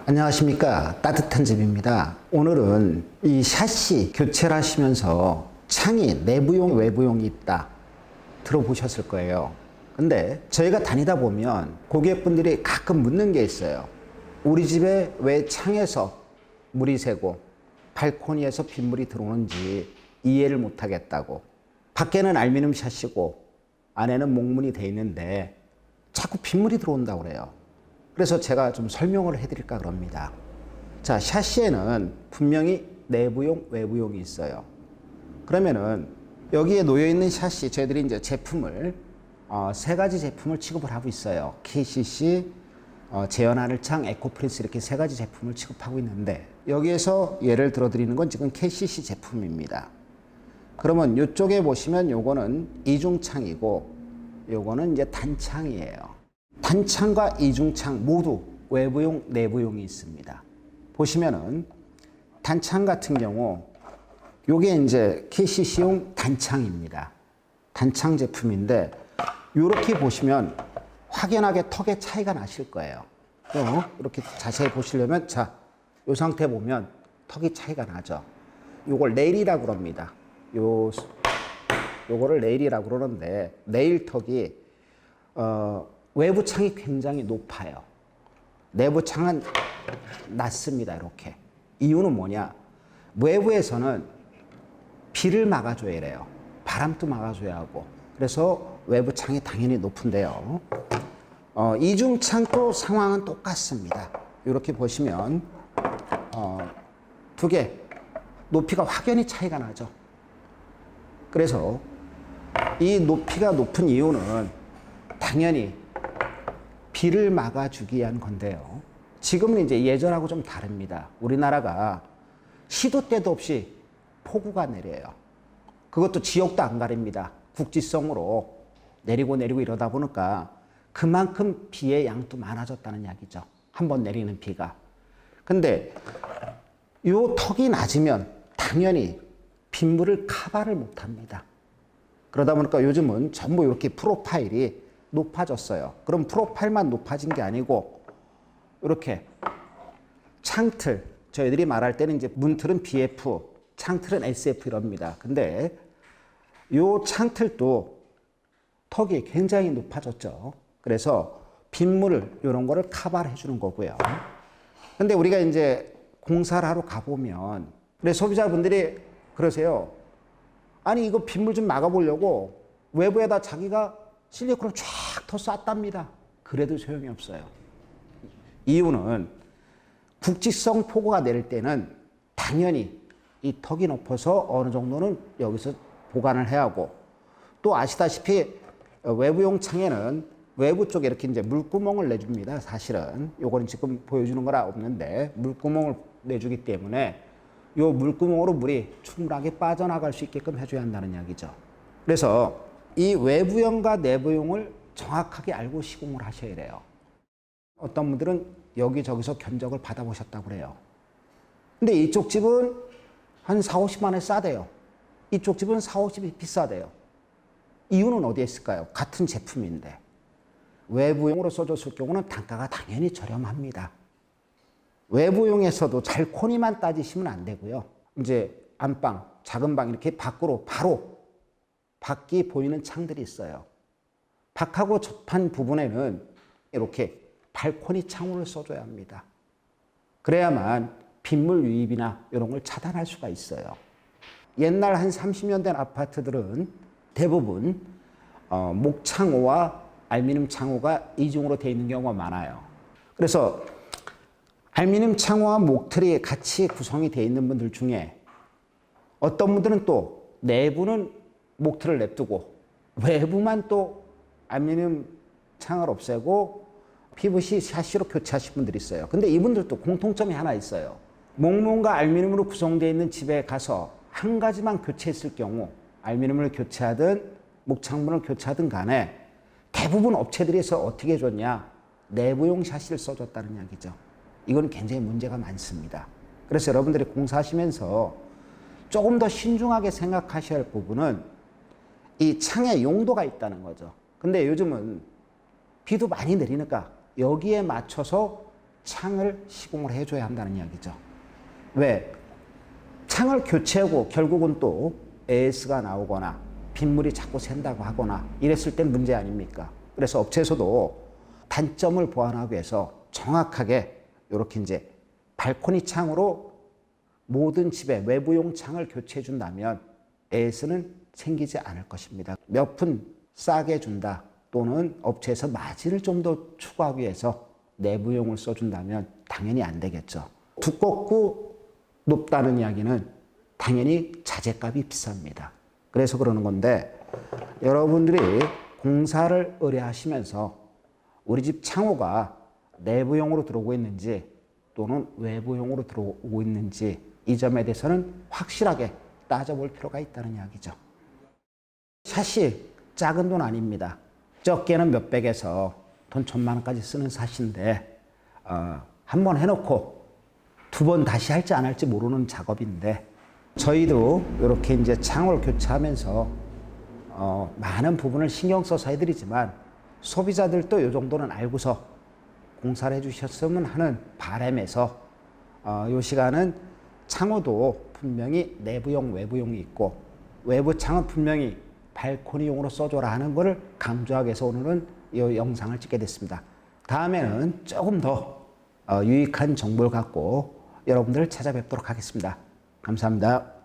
안녕하십니까, 따뜻한 집입니다. 오늘은 이 샤시 교체를 하시면서 창이 내부용 외부용이 있다 들어보셨을 거예요. 근데 저희가 다니다 보면 고객분들이 가끔 묻는 게 있어요. 우리 집에 왜 창에서 물이 새고 발코니에서 빗물이 들어오는지 이해를 못 하겠다고. 밖에는 알루미늄 샤시고 안에는 목문이 돼 있는데 자꾸 빗물이 들어온다고 그래요. 그래서 제가 좀 설명을 해드릴까 그럽니다. 자, 샤시에는 분명히 내부용, 외부용이 있어요. 그러면은 여기에 놓여있는 샤시, 저희들이 이제 제품을 세 가지 제품을 취급을 하고 있어요. KCC, 제연하늘창, 에코프린스 이렇게 세 가지 제품을 취급하고 있는데 여기에서 예를 들어 드리는 건 지금 KCC 제품입니다. 그러면 이쪽에 보시면 요거는 이중창이고 요거는 이제 단창이에요. 단창과 이중창 모두 외부용, 내부용이 있습니다. 보시면은 단창 같은 경우 요게 이제 KCC용 단창입니다. 단창 제품인데 요렇게 보시면 확연하게 턱의 차이가 나실 거예요. 이렇게 자세히 보시려면 자, 요 상태 보면 턱이 차이가 나죠. 요걸 레일이라고 그럽니다. 요거를 레일이라고 그러는데 레일 턱이 외부 창이 굉장히 높아요. 내부 창은 낮습니다. 이렇게. 이유는 뭐냐? 외부에서는 비를 막아줘야 해요. 바람도 막아줘야 하고. 그래서 외부 창이 당연히 높은데요. 이중창도 상황은 똑같습니다. 이렇게 보시면 두 개 높이가 확연히 차이가 나죠. 그래서 이 높이가 높은 이유는 당연히 비를 막아주기 위한 건데요. 지금은 이제 예전하고 좀 다릅니다. 우리나라가 시도 때도 없이 폭우가 내려요. 그것도 지역도 안 가립니다. 국지성으로 내리고 이러다 보니까 그만큼 비의 양도 많아졌다는 이야기죠. 한번 내리는 비가. 근데 요 턱이 낮으면 당연히 빗물을 커버를 못 합니다. 그러다 보니까 요즘은 전부 이렇게 프로파일이 높아졌어요. 그럼 프로파일만 높아진 게 아니고 이렇게 창틀, 저희들이 말할 때는 이제 문틀은 BF, 창틀은 SF 이럽니다. 근데 요 창틀도 턱이 굉장히 높아졌죠. 그래서 빗물을 이런 거를 커버를 해주는 거고요. 근데 우리가 이제 공사를 하러 가보면 근데 소비자분들이 그러세요. 아니 이거 빗물 좀 막아보려고 외부에다 자기가 실리콘을 쫙 더 쌌답니다. 그래도 소용이 없어요. 이유는 국지성 폭우가 내릴 때는 당연히 이 턱이 높아서 어느 정도는 여기서 보관을 해야 하고 또 아시다시피 외부용 창에는 외부 쪽에 이렇게 이제 물구멍을 내줍니다. 사실은 요거는 지금 보여주는 거라 없는데 물구멍을 내주기 때문에 요 물구멍으로 물이 충분하게 빠져나갈 수 있게끔 해줘야 한다는 이야기죠. 그래서 이 외부용과 내부용을 정확하게 알고 시공을 하셔야 돼요. 어떤 분들은 여기저기서 견적을 받아보셨다고 그래요. 근데 이쪽 집은 한 4, 50만 원에 싸대요. 이쪽 집은 4, 50이 비싸대요. 이유는 어디에 있을까요? 같은 제품인데. 외부용으로 써줬을 경우는 단가가 당연히 저렴합니다. 외부용에서도 발코니만 따지시면 안 되고요. 이제 안방, 작은 방 이렇게 밖으로 바로 밖이 보이는 창들이 있어요. 밖하고 접한 부분에는 이렇게 발코니 창문을 써줘야 합니다. 그래야만 빗물 유입이나 이런 걸 차단할 수가 있어요. 옛날 한 30년 된 아파트들은 대부분 목창호와 알루미늄 창호가 이중으로 되어 있는 경우가 많아요. 그래서 알루미늄 창호와 목틀이 같이 구성이 되어 있는 분들 중에 어떤 분들은 또 내부는 목틀을 냅두고 외부만 또 알루미늄 창을 없애고 PVC 샤시로 교체하신 분들이 있어요. 근데 이분들도 공통점이 하나 있어요. 목문과 알루미늄으로 구성되어 있는 집에 가서 한 가지만 교체했을 경우 알루미늄을 교체하든 목창문을 교체하든 간에 대부분 업체들에서 어떻게 해줬냐? 내부용 샤시를 써줬다는 이야기죠. 이건 굉장히 문제가 많습니다. 그래서 여러분들이 공사하시면서 조금 더 신중하게 생각하셔야 할 부분은 이 창의 용도가 있다는 거죠. 근데 요즘은 비도 많이 내리니까 여기에 맞춰서 창을 시공을 해줘야 한다는 이야기죠. 왜? 창을 교체하고 결국은 또 AS가 나오거나 빗물이 자꾸 샌다고 하거나 이랬을 땐 문제 아닙니까? 그래서 업체에서도 단점을 보완하기 위해서 정확하게 이렇게 이제 발코니 창으로 모든 집에 외부용 창을 교체해 준다면 AS는 생기지 않을 것입니다. 몇 푼 싸게 준다 또는 업체에서 마진을 좀 더 추구하기 위해서 내부용을 써준다면 당연히 안 되겠죠. 두껍고 높다는 이야기는 당연히 자재값이 비쌉니다. 그래서 그러는 건데 여러분들이 공사를 의뢰하시면서 우리 집 창호가 내부용으로 들어오고 있는지 또는 외부용으로 들어오고 있는지 이 점에 대해서는 확실하게 따져볼 필요가 있다는 이야기죠. 샷이 작은 돈 아닙니다. 적게는 몇백에서 돈 1,000만 원까지 쓰는 샷인데 한 번 해놓고 2번 다시 할지 안 할지 모르는 작업인데 저희도 이렇게 이제 창호를 교체하면서 많은 부분을 신경 써서 해드리지만 소비자들도 이 정도는 알고서 공사를 해주셨으면 하는 바람에서 이 시간은 창호도 분명히 내부용, 외부용이 있고 외부 창은 분명히 발코니용으로 써줘라 하는 것을 강조하기 위해서 오늘은 이 영상을 찍게 됐습니다. 다음에는 조금 더 유익한 정보를 갖고 여러분들을 찾아뵙도록 하겠습니다. 감사합니다.